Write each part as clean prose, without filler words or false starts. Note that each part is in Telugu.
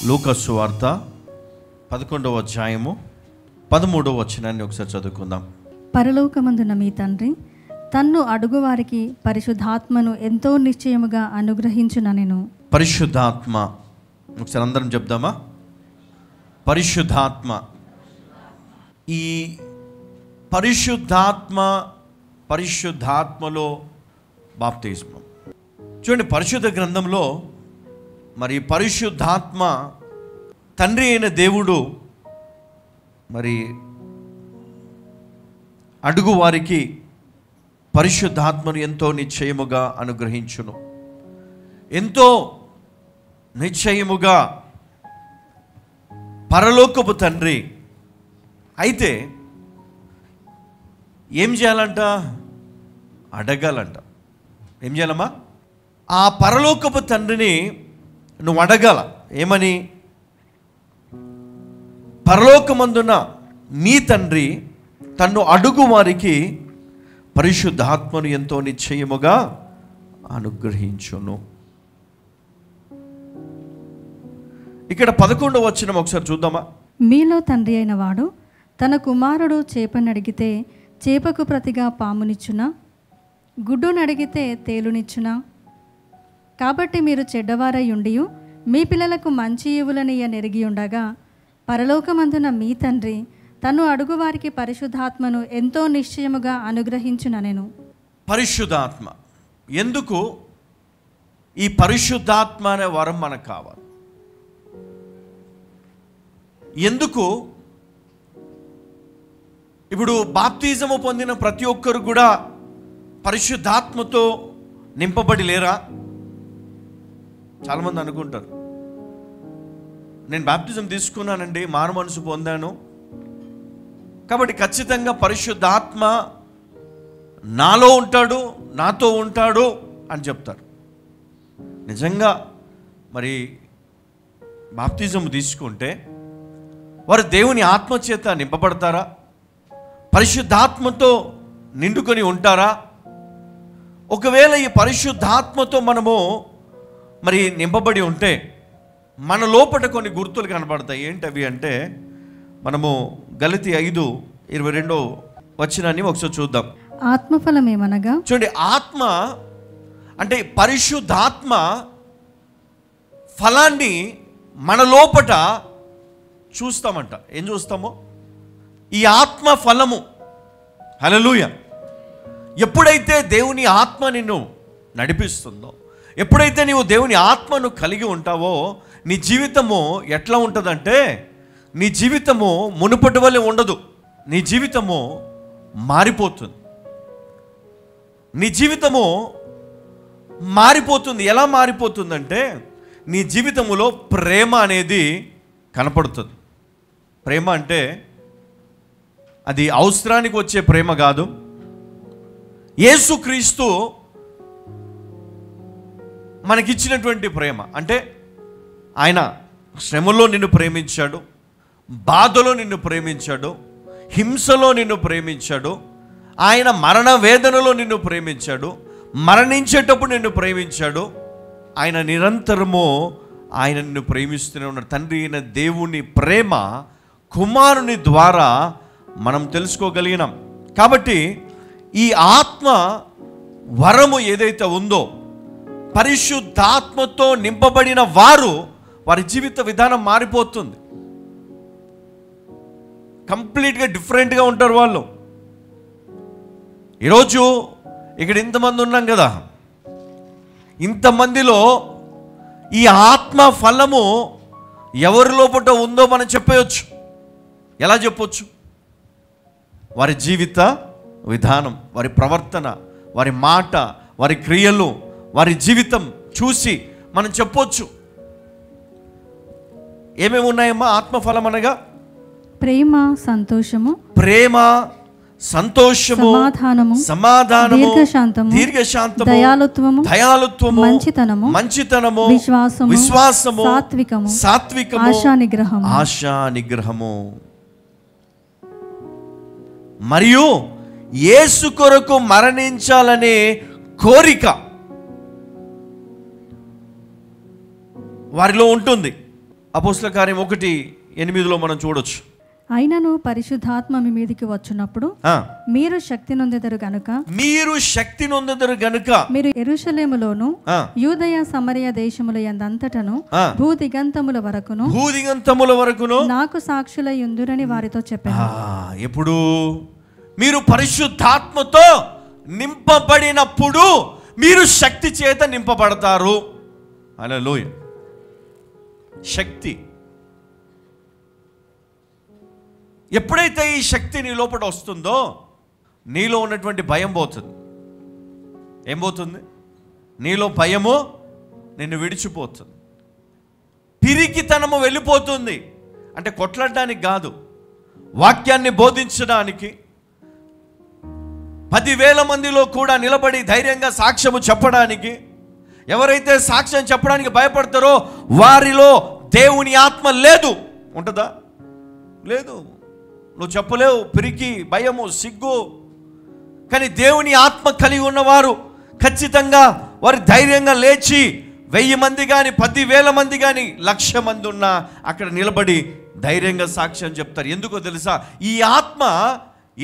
లూకా సువార్త 11వ అధ్యాయము 13వ వచనాన్ని ఒకసారి చదువుకుందాం. పరలోకమందున మీ తండ్రి తన్ను అడుగువారికి పరిశుద్ధాత్మను ఎంతో నిశ్చయముగా అనుగ్రహించుననెను. పరిశుద్ధాత్మ, ఒకసారి అందరం చెప్దామా? పరిశుద్ధాత్మ. ఈ పరిశుద్ధాత్మలో బాప్తిస్మం. చూడండి, పరిశుద్ధ గ్రంథంలో మరి పరిశుద్ధాత్మ తండ్రి అయిన దేవుడు మరి అడుగు వారికి పరిశుద్ధాత్మను ఎంతో నిశ్చయముగా అనుగ్రహించును. ఎంతో నిశ్చయముగా పరలోకపు తండ్రి. అయితే ఏం చేయాలంట? అడగాలంట. ఏం చేయాలమ్మా? ఆ పరలోకపు తండ్రిని నువ్వు అడగాల. ఏమని? పరలోకమందున మీ తండ్రి తన్ను అడుగు వారికి పరిశుద్ధాత్మను ఎంతో నిశ్చయముగా అనుగ్రహించును. ఇక్కడ 11వ వచనం ఒకసారి చూద్దామా? మీలో తండ్రి అయిన వాడు తన కుమారుడు చేపనడిగితే చేపకు ప్రతిగా పామునిచ్చునా? గుడ్డునడిగితే తేలునిచ్చునా? కాబట్టి మీరు చెడ్డవారై ఉండియు మీ పిల్లలకు మంచి ఈవులనియ నెరిగి ఉండగా పరలోకమందున మీ తండ్రి తను అడుగువారికి పరిశుద్ధాత్మను ఎంతో నిశ్చయముగా అనుగ్రహించుననెను. పరిశుద్ధాత్మ. ఎందుకు ఈ పరిశుద్ధాత్మ అనే వరం మనకు కావాలి? ఎందుకు? ఇప్పుడు బాప్తిజము పొందిన ప్రతి ఒక్కరు కూడా పరిశుద్ధాత్మతో నింపబడి లేరా? చాలామంది అనుకుంటారు, నేను బాప్తిజం తీసుకున్నానండి, మారు మనసు పొందాను, కాబట్టి ఖచ్చితంగా పరిశుద్ధాత్మ నాలో ఉంటాడు, నాతో ఉంటాడు అని చెప్తారు. నిజంగా మరి బాప్తిజం తీసుకుంటే వారు దేవుని ఆత్మ చేత నింపబడతారా? పరిశుద్ధాత్మతో నిండుకొని ఉంటారా? ఒకవేళ ఈ పరిశుద్ధాత్మతో మనము మరి నింపబడి ఉంటే మన లోపల కొన్ని గుర్తులు కనబడతాయి. ఏంటవి అంటే, మనము గలతీ 5:22 వచనాన్ని ఒకసారి చూద్దాం. ఆత్మఫలం ఏమనగా, చూడండి, ఆత్మ అంటే పరిశుద్ధాత్మ ఫలాన్ని మన లోపట చూస్తామంట. ఏం చూస్తామో? ఈ ఆత్మ ఫలము. హల్లెలూయా. ఎప్పుడైతే దేవుని ఆత్మ నిన్ను నడిపిస్తుందో, ఎప్పుడైతే నీవు దేవుని ఆత్మను కలిగి ఉంటావో, నీ జీవితము ఎట్లా ఉంటుందంటే, నీ జీవితము మునుపటి వలె ఉండదు. నీ జీవితము మారిపోతుంది. నీ జీవితము మారిపోతుంది. ఎలా మారిపోతుందంటే, నీ జీవితములో ప్రేమ అనేది కనపడుతుంది. ప్రేమ అంటే అది అవసరానికి వచ్చే ప్రేమ కాదు. యేసుక్రీస్తు మనకిచ్చినటువంటి ప్రేమ అంటే, ఆయన శ్రమలో నిన్ను ప్రేమించాడు, బాధలో నిన్ను ప్రేమించాడు, హింసలో నిన్ను ప్రేమించాడు, ఆయన మరణ వేదనలో నిన్ను ప్రేమించాడు, మరణించేటప్పుడు నిన్ను ప్రేమించాడు. ఆయన నిరంతరము ఆయన నిన్ను ప్రేమిస్తూనే ఉన్నాడు. తండ్రి అయిన దేవుని ప్రేమ కుమారుని ద్వారా మనం తెలుసుకోగలిగినాం. కాబట్టి ఈ ఆత్మ వరము ఏదైతే ఉందో, పరిశుద్ధాత్మతో నింపబడిన వారి జీవిత విధానం మారిపోతుంది. కంప్లీట్గా డిఫరెంట్గా ఉంటారు వాళ్ళు. ఈరోజు ఇక్కడ ఇంతమంది ఉన్నాం కదా, ఇంతమందిలో ఈ ఆత్మ ఫలము ఎవరి లోపల ఉందో మనం చెప్పవచ్చు. ఎలా చెప్పొచ్చు? వారి జీవిత విధానం, వారి ప్రవర్తన, వారి మాట, వారి క్రియలు, వారి జీవితం చూసి మనం చెప్పొచ్చు. ఏమేమి ఉన్నాయమ్మా ఆత్మఫలం అనగా? ప్రేమ, సంతోషము, సమాధానము, దీర్ఘశాంతము, దయాళుత్వము, మంచితనము, విశ్వాసము, సాత్వికము, ఆశా నిగ్రహము, మరియు యేసు కొరకు మరణించాలనే కోరిక వారిలో ఉంటుంది. అపోస్తల కార్యం 1:8 మనం చూడొచ్చు. అయినను పరిశుద్ధాత్మ మీ మీదికి వచ్చినప్పుడు మీరు శక్తి నొందెదరు గనుక మీరు యెరూషలేములోను యూదయ సమరయ దేశముల యందంతటను భూదిగంతముల వరకును నాకు సాక్షులై యుందురని వారితో చెప్పాను. ఎప్పుడు మీరు పరిశుద్ధాత్మతో నింపబడినప్పుడు మీరు శక్తి చేత నింపబడతారు. హల్లెలూయా. శక్తి ఎప్పుడైతే ఈ శక్తి నీ లోపల వస్తుందో నీలో ఉన్నటువంటి భయం పోతుంది. ఏం పోతుంది? నీలో భయము నిన్ను విడిచిపోతుంది, పిరికితనము వెళ్ళిపోతుంది. అంటే కొట్లాడడానికి కాదు, వాక్యాన్ని బోధించడానికి 10,000 మందిలో కూడా నిలబడి ధైర్యంగా సాక్ష్యము చెప్పడానికి. ఎవరైతే సాక్ష్యం చెప్పడానికి భయపడతారో వారిలో దేవుని ఆత్మ లేదు. ఉంటుందా? లేదు. నువ్వు చెప్పలేవు, పిరికి, భయము, సిగ్గు. కానీ దేవుని ఆత్మ కలిగి ఉన్నవారు ఖచ్చితంగా వారు ధైర్యంగా లేచి 1000 మంది కానీ 10,000 మంది కానీ 1,00,000 మంది ఉన్నా అక్కడ నిలబడి ధైర్యంగా సాక్ష్యం చెప్తారు. ఎందుకో తెలుసా? ఈ ఆత్మ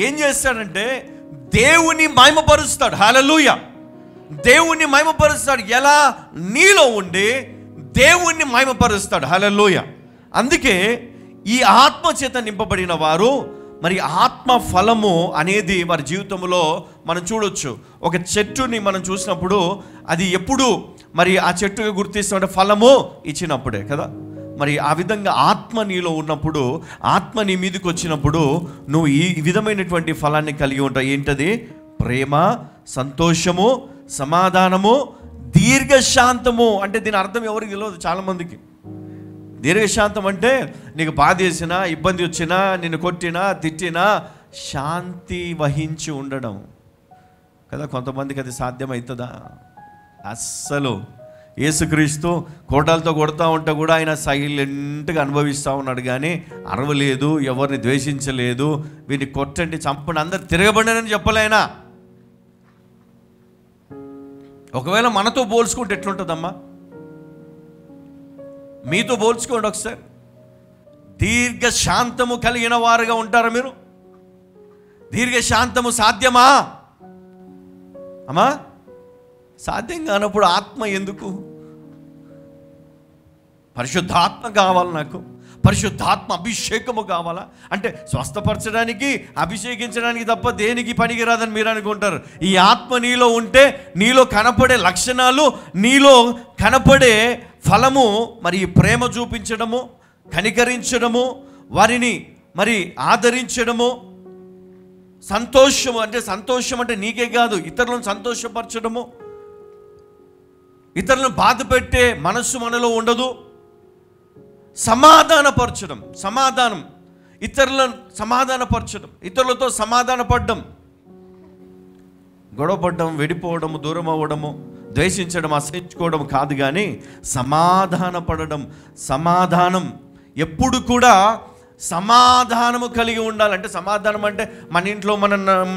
ఏం చేస్తాడంటే దేవుని మహిమపరుస్తాడు. హల్లెలూయా. దేవుని మహిమపరుస్తాడు. ఎలా? నీలో ఉండి దేవుణ్ణి మహిమపరుస్తాడు. హల్లెలూయా. అందుకే ఈ ఆత్మ చేత నింపబడిన వారు మరి ఆత్మ ఫలము అనేది వారి జీవితంలో మనం చూడొచ్చు. ఒక చెట్టుని మనం చూసినప్పుడు అది ఎప్పుడు మరి ఆ చెట్టుగా గుర్తిస్తామంటే ఫలము ఇచ్చినప్పుడే కదా. మరి ఆ విధంగా ఆత్మ నీలో ఉన్నప్పుడు, ఆత్మ నీ మీదకి వచ్చినప్పుడు నువ్వు ఈ విధమైనటువంటి ఫలాన్ని కలిగి ఉంటావు. ఏంటది? ప్రేమ, సంతోషము, సమాధానము, దీర్ఘశాంతము. అంటే దీని అర్థం ఎవరికి తెలియదు చాలామందికి. దీర్ఘశాంతం అంటే నీకు బాధ చేసినా, ఇబ్బంది వచ్చినా, నిన్ను కొట్టినా, తిట్టినా శాంతి వహించి ఉండడం కదా. కొంతమందికి అది సాధ్యమవుతుందా? అస్సలు. యేసుక్రీస్తు కోటలతో కొడతా ఉంటే కూడా ఆయన సైలెంట్గా అనుభవిస్తూ ఉన్నాడు, కానీ అరవలేదు, ఎవరిని ద్వేషించలేదు. వీరిని కొట్టండి, చంపండి, అందరు తిరగబడినని చెప్పలేనా. ఒకవేళ మనతో పోల్చుకుంటే ఎట్లుంటుందమ్మా? మీతో పోల్చుకోండి ఒకసారి. దీర్ఘశాంతము కలిగిన వారుగా ఉంటారా మీరు? దీర్ఘశాంతము సాధ్యమా అమ్మా? సాధ్యం కానప్పుడు ఆత్మ ఎందుకు? పరిశుద్ధాత్మ కావాలి నాకు, పరిశుద్ధాత్మ అభిషేకము కావాలా? అంటే స్వస్థపరచడానికి, అభిషేకించడానికి తప్ప దేనికి పనికిరాదని మీరు అనుకుంటారు. ఈ ఆత్మ నీలో ఉంటే నీలో కనపడే లక్షణాలు, నీలో కనపడే ఫలము మరి ప్రేమ చూపించడము, కనికరించడము, వారిని మరి ఆదరించడము, సంతోషము. అంటే సంతోషం అంటే నీకే కాదు, ఇతరులను సంతోషపరచడము. ఇతరులను బాధ పెట్టే మనస్సు మనలో ఉండదు. సమాధానపరచడం, సమాధానం, ఇతరులను సమాధానపరచడం, ఇతరులతో సమాధానపడడం. గొడవపడడం, విడిపోవడము, దూరం అవ్వడము, ద్వేషించడం, అసహించుకోవడం కాదు, కానీ సమాధానపడడం. సమాధానం ఎప్పుడు కూడా సమాధానము కలిగి ఉండాలి. అంటే సమాధానం అంటే మన ఇంట్లో మన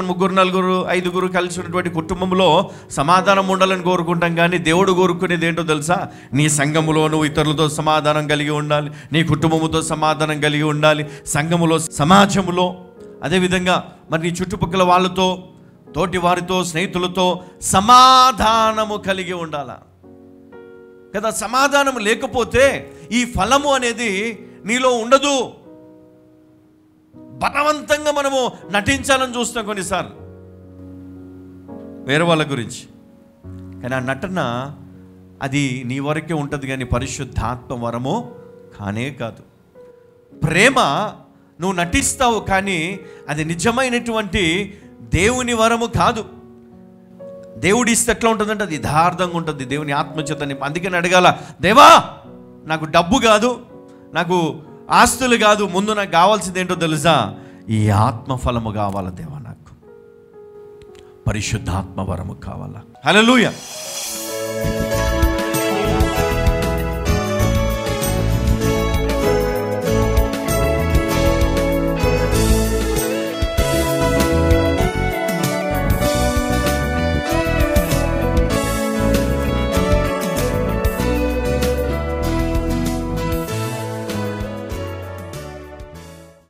3, 4, 5 కలిసి ఉన్నటువంటి కుటుంబంలో సమాధానం ఉండాలని కోరుకుంటాం, కానీ దేవుడు కోరుకునేది ఏంటో తెలుసా? నీ సంఘములో నువ్వు ఇతరులతో సమాధానం కలిగి ఉండాలి, నీ కుటుంబముతో సమాధానం కలిగి ఉండాలి, సంఘములో, సమాజంలో, అదేవిధంగా మరి నీ చుట్టుపక్కల వాళ్ళతో, తోటి వారితో, స్నేహితులతో సమాధానము కలిగి ఉండాలా కదా. సమాధానం లేకపోతే ఈ ఫలము అనేది నీలో ఉండదు. బలవంతంగా మనము నటించాలని చూస్తాం కొన్నిసార్లు వేరే వాళ్ళ గురించి, కానీ ఆ నటన అది నీ వరకే ఉంటుంది, కానీ పరిశుద్ధాత్మ వరము కానే కాదు. ప్రేమ నువ్వు నటిస్తావు, కానీ అది నిజమైనటువంటి దేవుని వరము కాదు. దేవుడు ఇస్తే ఎట్లా ఉంటుందంటే అది యథార్థంగా ఉంటుంది, దేవుని ఆత్మచేతని. అందుకని అడగాల, దేవా నాకు డబ్బు కాదు, నాకు ఆస్తులు కాదు, ముందు నాకు కావాల్సింది ఏంటో తెలుసా? ఈ ఆత్మఫలము కావాలా దేవా, నాకు పరిశుద్ధాత్మ వరము కావాలా. హల్లెలూయా.